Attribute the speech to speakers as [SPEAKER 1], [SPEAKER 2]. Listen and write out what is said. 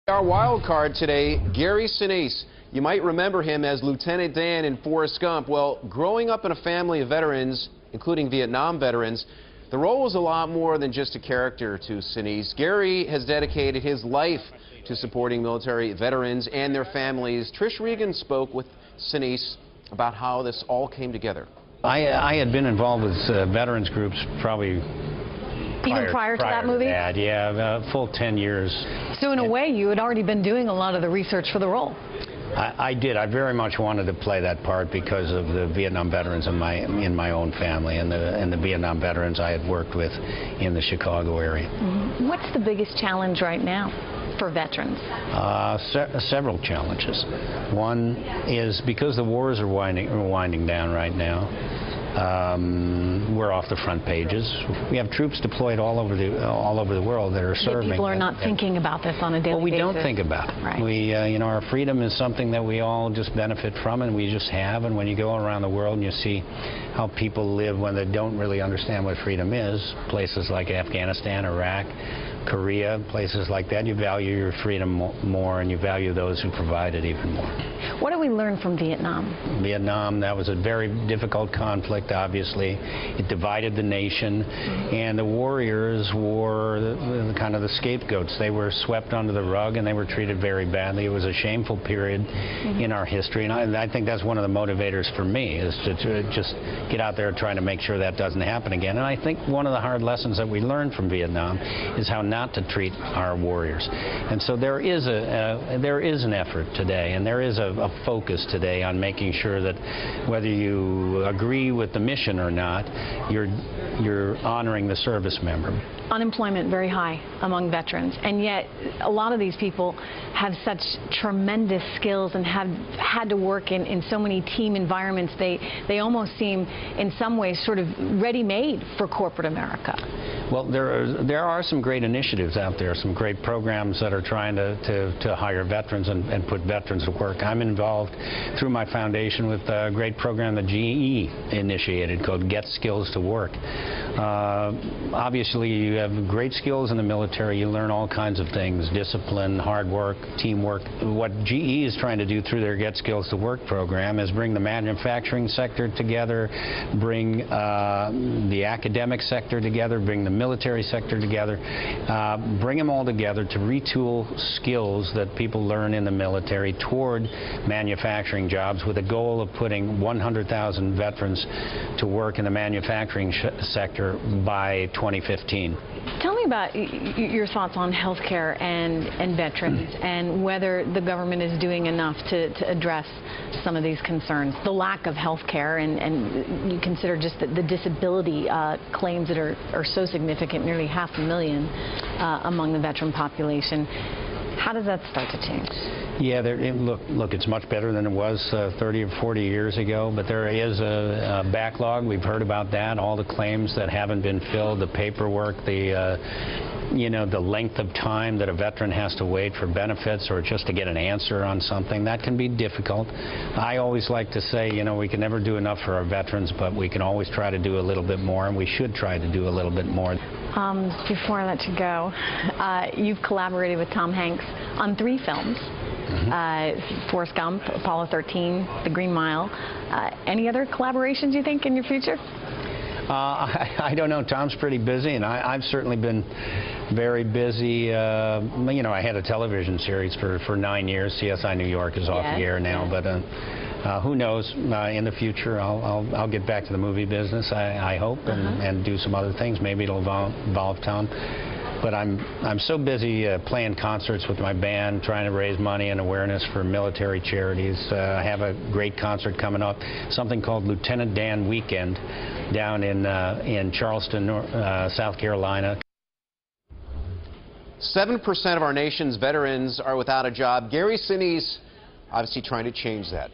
[SPEAKER 1] Our wild card today, Gary Sinise. You might remember him as Lieutenant Dan in Forrest Gump. Well, growing up in a family of veterans, including Vietnam veterans, the role was a lot more than just a character to Sinise. Gary has dedicated his life to supporting military veterans and their families. Trish Regan spoke with Sinise about how this all came together.
[SPEAKER 2] I had been involved with veterans groups probably
[SPEAKER 3] Even prior to that movie?
[SPEAKER 2] Yeah, a full 10 years.
[SPEAKER 3] So in a way, you had already been doing a lot of the research for the role.
[SPEAKER 2] I did. I very much wanted to play that part because of the Vietnam veterans in my own family and the Vietnam veterans I had worked with in the Chicago area.
[SPEAKER 3] Mm-hmm. What's the biggest challenge right now for veterans?
[SPEAKER 2] Several challenges. One is because the wars are winding down right now. We're off the front pages. We have troops deployed all over the world that are serving.
[SPEAKER 3] Yet people are not thinking about this on a daily basis.
[SPEAKER 2] Well, we don't think about it.
[SPEAKER 3] Right.
[SPEAKER 2] We, our freedom is something that we all just benefit from, and we just have. And when you go around the world and you see how people live when they don't really understand what freedom is, places like Afghanistan, Iraq, Korea, places like that, you value your freedom more, and you value those who provide it even more.
[SPEAKER 3] What did we learn from Vietnam?
[SPEAKER 2] Vietnam, that was a very difficult conflict, obviously. It divided the nation, and the warriors were the kind of the scapegoats. They were swept under the rug, and they were treated very badly. It was a shameful period in our history, and I think that's one of the motivators for me, is to just get out there trying to make sure that doesn't happen again. And I think one of the hard lessons that we learned from Vietnam is how not to treat our warriors. And so there is an effort today, and there is a focus today on making sure that whether you agree with the mission or not, you're honoring the service member.
[SPEAKER 3] Unemployment very high among veterans, and yet a lot of these people have such tremendous skills and have had to work in so many team environments. They almost seem in some ways sort of ready-made for corporate America.
[SPEAKER 2] Well, there are some great initiatives out there, some great programs that are trying to hire veterans and put veterans to work. I'm involved through my foundation with a great program that GE initiated called Get Skills to Work. Obviously, you have great skills in the military. You learn all kinds of things: discipline, hard work, teamwork. What GE is trying to do through their Get Skills to Work program is bring the manufacturing sector together, bring the academic sector together, bring the military sector together, bring them all together to retool skills that people learn in the military toward manufacturing jobs, with a goal of putting 100,000 veterans to work in the manufacturing sector by 2015.
[SPEAKER 3] Tell me about your thoughts on health care and veterans, and whether the government is doing enough to address some of these concerns. The lack of health care, and you consider just the disability claims that are so significant, nearly 500,000 among the veteran population. How does that start to change?
[SPEAKER 2] Yeah, look, it's much better than it was 30 or 40 years ago, but there is a backlog. We've heard about that, all the claims that haven't been filled, the paperwork, the length of time that a veteran has to wait for benefits or just to get an answer on something. That can be difficult. I always like to say, we can never do enough for our veterans, but we can always try to do a little bit more, and we should try to do a little bit more.
[SPEAKER 3] Before I let you go, you've collaborated with Tom Hanks on 3 films. Forrest Gump, Apollo 13, The Green Mile. Any other collaborations you think in your future?
[SPEAKER 2] I don't know. Tom's pretty busy, and I've certainly been very busy. I had a television series for 9 years. CSI New York is off the air now, but who knows? In the future, I'll get back to the movie business, I hope, and do some other things. Maybe it'll involve Tom. But I'm so busy playing concerts with my band, trying to raise money and awareness for military charities. I have a great concert coming up, something called Lieutenant Dan Weekend, down in Charleston, South Carolina.
[SPEAKER 1] 7% of our nation's veterans are without a job. Gary Sinise obviously trying to change that.